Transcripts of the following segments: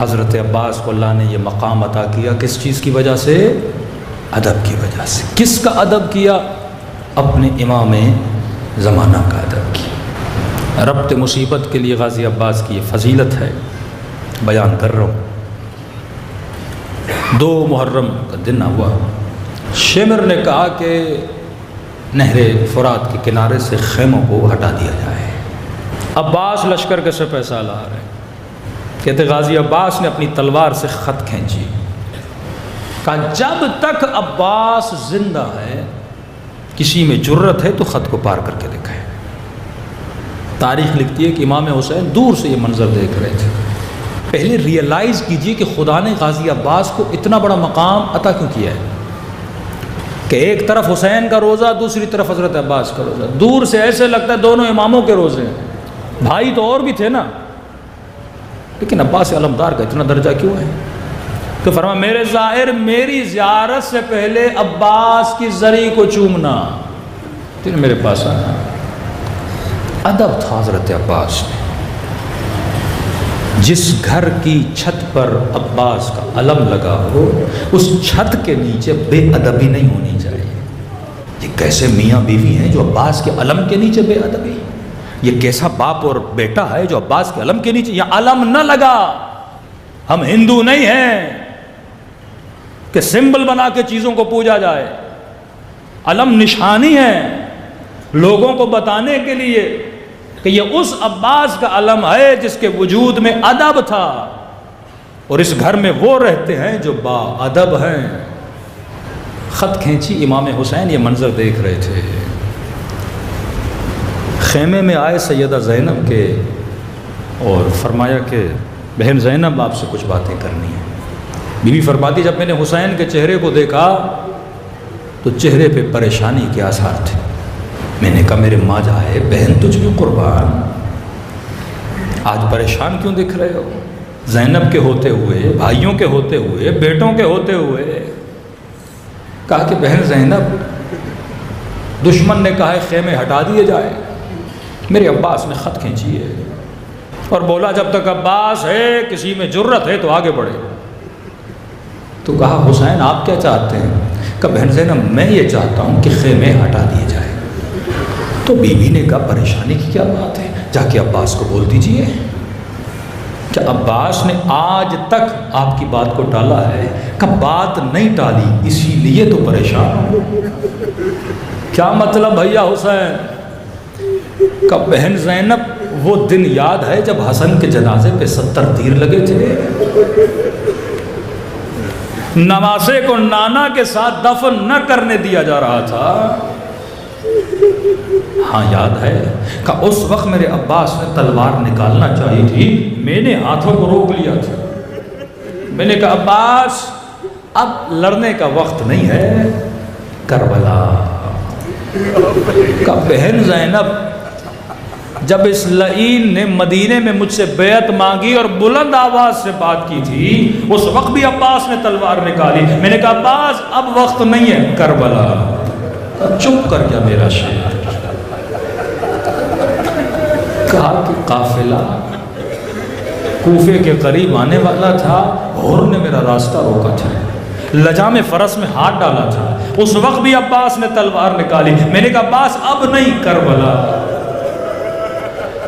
حضرت عباس کو اللہ نے یہ مقام عطا کیا کس چیز کی وجہ سے؟ ادب کی وجہ سے۔ کس کا ادب کیا؟ اپنے امام زمانہ کا ادب کیا۔ ربط مصیبت کے لیے غازی عباس کی یہ فضیلت ہے، بیان کر رہا ہوں۔ 2 محرم کا دن ہوا، شمر نے کہا کہ نہر فرات کے کنارے سے خیموں کو ہٹا دیا جائے۔ عباس لشکر کے سپہ سالار ہیں، کہتے غازی عباس نے اپنی تلوار سے خط کھینچی، کہا جب تک عباس زندہ ہے کسی میں جرت ہے تو خط کو پار کر کے دکھائے۔ تاریخ لکھتی ہے کہ امام حسین دور سے یہ منظر دیکھ رہے تھے۔ پہلے ریئلائز کیجئے کہ خدا نے غازی عباس کو اتنا بڑا مقام عطا کیوں کیا ہے کہ ایک طرف حسین کا روزہ، دوسری طرف حضرت عباس کا روزہ۔ دور سے ایسے لگتا ہے دونوں اماموں کے روزے ہیں، بھائی تو اور بھی تھے نا، لیکن عباس علمدار کا اتنا درجہ کیوں ہے؟ تو فرمایا میرے ظاہر میری زیارت سے پہلے عباس کی زری کو چومنا، پھر میرے پاس آنا۔ ادب تھا حضرت عباس میں۔ جس گھر کی چھت پر عباس کا علم لگا ہو اس چھت کے نیچے بے ادبی نہیں ہونی چاہیے۔ یہ کیسے میاں بیوی ہیں جو عباس کے علم کے نیچے بے ادبی؟ یہ کیسا باپ اور بیٹا ہے جو عباس کے علم کے نیچے؟ یہ علم نہ لگا، ہم ہندو نہیں ہیں کہ سمبل بنا کے چیزوں کو پوجا جائے۔ علم نشانی ہے لوگوں کو بتانے کے لیے کہ یہ اس عباس کا علم ہے جس کے وجود میں ادب تھا، اور اس گھر میں وہ رہتے ہیں جو با ادب ہیں۔ خط کھینچی، امام حسین یہ منظر دیکھ رہے تھے۔ خیمے میں آئے سیدہ زینب کے اور فرمایا کہ بہن زینب آپ سے کچھ باتیں کرنی ہیں۔ بی بی فرماتی جب میں نے حسین کے چہرے کو دیکھا تو چہرے پہ پریشانی کے آثار تھے۔ میں نے کہا میرے ماں جائے بہن تجھ میں قربان، آج پریشان کیوں دکھ رہے ہو؟ زینب کے ہوتے ہوئے، بھائیوں کے ہوتے ہوئے، بیٹوں کے ہوتے ہوئے۔ کہا کہ بہن زینب دشمن نے کہا ہے خیمے ہٹا دیے جائے، میرے عباس نے خط کھینچی ہے اور بولا جب تک عباس ہے کسی میں جرت ہے تو آگے بڑھے۔ تو کہا حسین آپ کیا چاہتے ہیں؟ کہ بہن زینب میں یہ چاہتا ہوں کہ خیمے ہٹا دیے جائے۔ تو بیوی نے کہا پریشانی کی کیا بات ہے؟ جا کے عباس کو بول دیجئے۔ کہ عباس نے آج تک آپ کی بات کو ٹالا ہے؟ کہ بات نہیں ٹالی اسی لیے تو پریشان ہو۔ کیا مطلب بھیا حسین؟ کہ بہن زینب وہ دن یاد ہے جب حسن کے جنازے پہ 70 تیر لگے تھے، نواسے کو نانا کے ساتھ دفن نہ کرنے دیا جا رہا تھا؟ ہاں یاد ہے کہ اس وقت میرے عباس نے تلوار نکالنا چاہی تھی، میں نے ہاتھوں کو روک لیا تھا۔ میں نے کہا عباس اب لڑنے کا وقت نہیں ہے، کربلا۔ کہ بہن زینب جب اس لعین نے مدینے میں مجھ سے بیعت مانگی اور بلند آواز سے بات کی تھی اس وقت بھی عباس نے تلوار نکالی۔ میں نے کہا عباس اب وقت نہیں ہے، کربلا۔ چپ کر گیا میرا شیر۔ کہا کہ قافلہ کوفے کے قریب آنے والا تھا، اور نے میرا راستہ روکا تھا، لجام فرس میں ہاتھ ڈالا تھا، اس وقت بھی عباس نے تلوار نکالی۔ میں نے کہا عباس اب نہیں، کربلا۔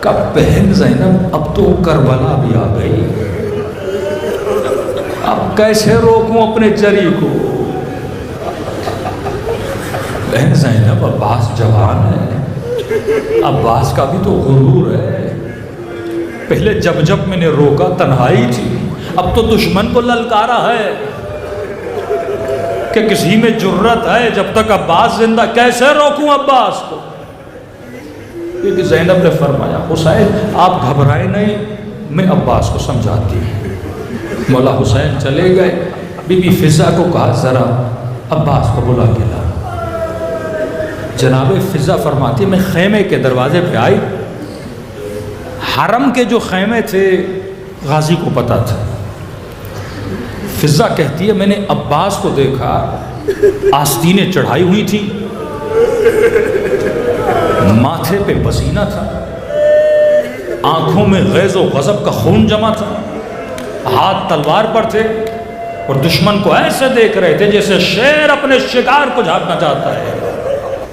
کب بہن زینب اب تو کربلا بھی آ گئی، اب کیسے روکوں اپنے جری کو؟ بہن زینب عباس جوان ہے، عباس کا بھی تو غرور ہے، پہلے جب میں نے روکا تنہائی تھی، اب تو دشمن کو للکارا ہے کہ کسی میں جرت ہے جب تک عباس زندہ، کیسے روکوں عباس کو؟ کیونکہ زینب نے فرمایا حسین آپ گھبرائیں نہیں، میں عباس کو سمجھاتی ہوں۔ مولا حسین چلے گئے، بی بی فضہ کو کہا ذرا عباس کو بلا کے لا۔ جناب فضہ فرماتی میں خیمے کے دروازے پہ آئی، حرم کے جو خیمے تھے غازی کو پتا تھا۔ فضہ کہتی ہے میں نے عباس کو دیکھا، آستینیں چڑھائی ہوئی تھی، ماتھے پہ پسینہ تھا، آنکھوں میں غیظ و غضب کا خون جمع تھا، ہاتھ تلوار پر تھے اور دشمن کو ایسے دیکھ رہے تھے جیسے شیر اپنے شکار کو جھانکنا چاہتا ہے.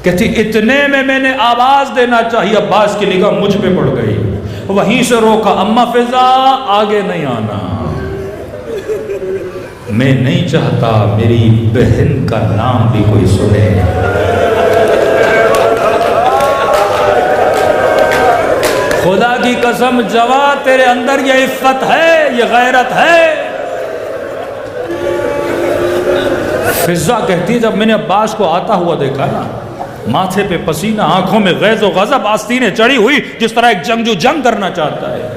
کہتی اتنے میں نے آواز دینا چاہیے، عباس کی نگاہ مجھ پہ پڑ گئی، وہیں سے روکا، اما فضا آگے نہیں آنا، میں نہیں چاہتا میری بہن کا نام بھی کوئی سنے. خدا کی قسم جوا تیرے اندر یہ عفت ہے، یہ غیرت ہے. فضا کہتی ہے جب میں نے عباس کو آتا ہوا دیکھا نا، ماتھے پہ پسینہ، آنکھوں میں غیظ و غضب، آستینیں چڑھی ہوئی جس طرح ایک جنگجو جنگ کرنا چاہتا ہے.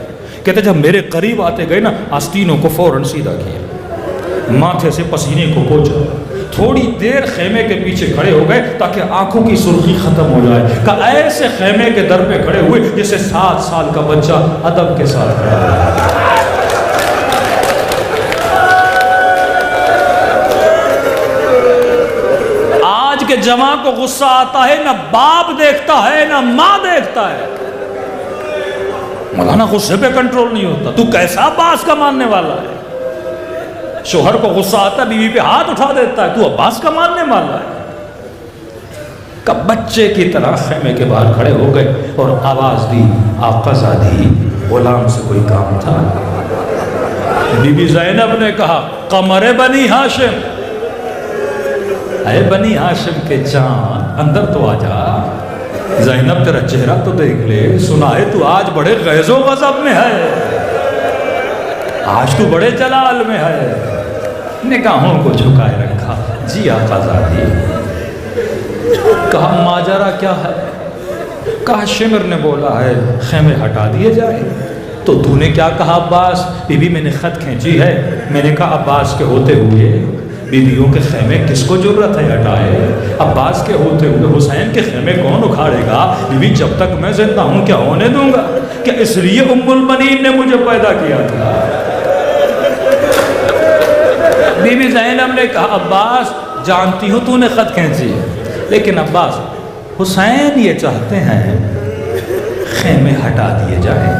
کہتے جب میرے قریب آتے گئے نا، آستینوں کو فوراً سیدھا کیا، ماتھے سے پسینے کو پوچھا، تھوڑی دیر خیمے کے پیچھے کھڑے ہو گئے تاکہ آنکھوں کی سرخی ختم ہو جائے. کہ ایسے خیمے کے در پہ کھڑے ہوئے جیسے 7 سال کا بچہ ادب کے ساتھ کھڑا ہے. آج کے جوان کو غصہ آتا ہے، نہ باپ دیکھتا ہے نہ ماں دیکھتا ہے. مولانا غصے پہ کنٹرول نہیں ہوتا، تو کیسا عباس کا ماننے والا ہے؟ شوہر کو غصہ آتا ہے، بیوی پہ ہاتھ اٹھا دیتا ہے، تو عباس کا ماننے والا ہے. کہ بچے کی طرح خیمے کے باہر کھڑے ہو گئے اور آواز دی، آقا زادی غلام سے کوئی کام تھا؟ بی بی زینب نے کہا، قمر بنی ہاشم، اے بنی ہاشم کے چاند اندر تو آ جا. زینب تیرا چہرہ تو دیکھ لے، سنا ہے تو آج بڑے غیظ و غضب میں ہے، آج تو بڑے جلال میں ہے. نگاہوں کو جھکائے رکھا، جی آقا زادی. کہا ماجرا کیا ہے؟ کہا شمر نے بولا ہے خیمے ہٹا دیے جائیں. تو تو نے کیا کہا عباس؟ بی بی میں نے خط کھینچی ہے، میں نے کہا عباس کے ہوتے ہوئے بیویوں کے خیمے کس کو ضرورت ہے ہٹائے؟ عباس کے ہوتے ہوئے حسین کے خیمے کون اکھاڑے گا؟ بیوی جب تک میں زندہ ہوں کیا ہونے دوں گا؟ کہ اس لیے ام البنین نے مجھے پیدا کیا تھا. بی بی زینب نے کہا عباس جانتی ہوں تو نے خط کھینچی، لیکن عباس حسین یہ چاہتے ہیں خیمے ہٹا دیے جائیں.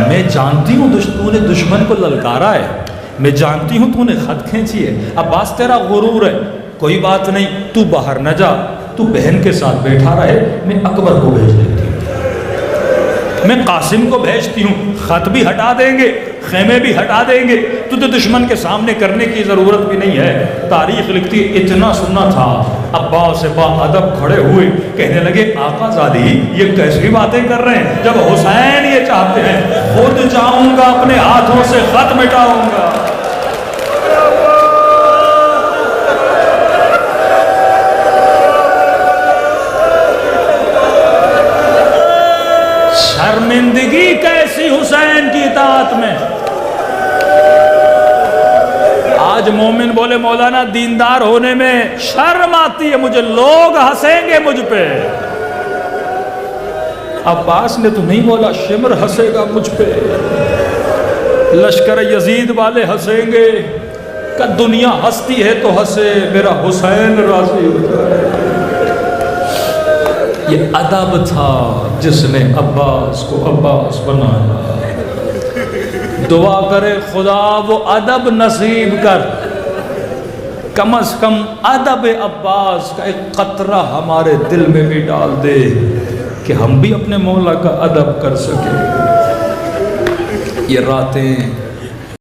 میں جانتی ہوں تو نے دشمن کو للکارا ہے، میں جانتی ہوں تو نے خط کھینچی ہے. عباس تیرا غرور ہے، کوئی بات نہیں، تو باہر نہ جا، تو بہن کے ساتھ بیٹھا رہے، میں اکبر کو بھیج دیتی ہوں، میں قاسم کو بھیجتی ہوں، خط بھی ہٹا دیں گے، خیمے بھی ہٹا دیں گے، تجھے دشمن کے سامنے کرنے کی ضرورت بھی نہیں ہے. تاریخ لکھتی ہے اتنا سننا تھا، عباس با ادب کھڑے ہوئے کہنے لگے آقا زادی یہ کیسی باتیں کر رہے ہیں؟ جب حسین یہ چاہتے ہیں خود جاؤں گا، اپنے ہاتھوں سے خط مٹاؤں گا. شرمندگی کیسی حسین کی اطاعت میں. آج مومن بولے مولانا دیندار ہونے میں شرم آتی ہے مجھے، لوگ ہنسیں گے مجھ پہ. عباس نے تو نہیں بولا شمر ہنسے گا مجھ پہ، لشکر یزید والے ہنسیں گے. کہ دنیا ہنستی ہے تو ہنسے، میرا حسین راضی ہو جائے. یہ ادب تھا جس نے عباس کو عباس بنایا. دعا کرے خدا وہ ادب نصیب کر، کم از کم ادب عباس کا ایک قطرہ ہمارے دل میں بھی ڈال دے کہ ہم بھی اپنے مولا کا ادب کر سکیں. یہ راتیں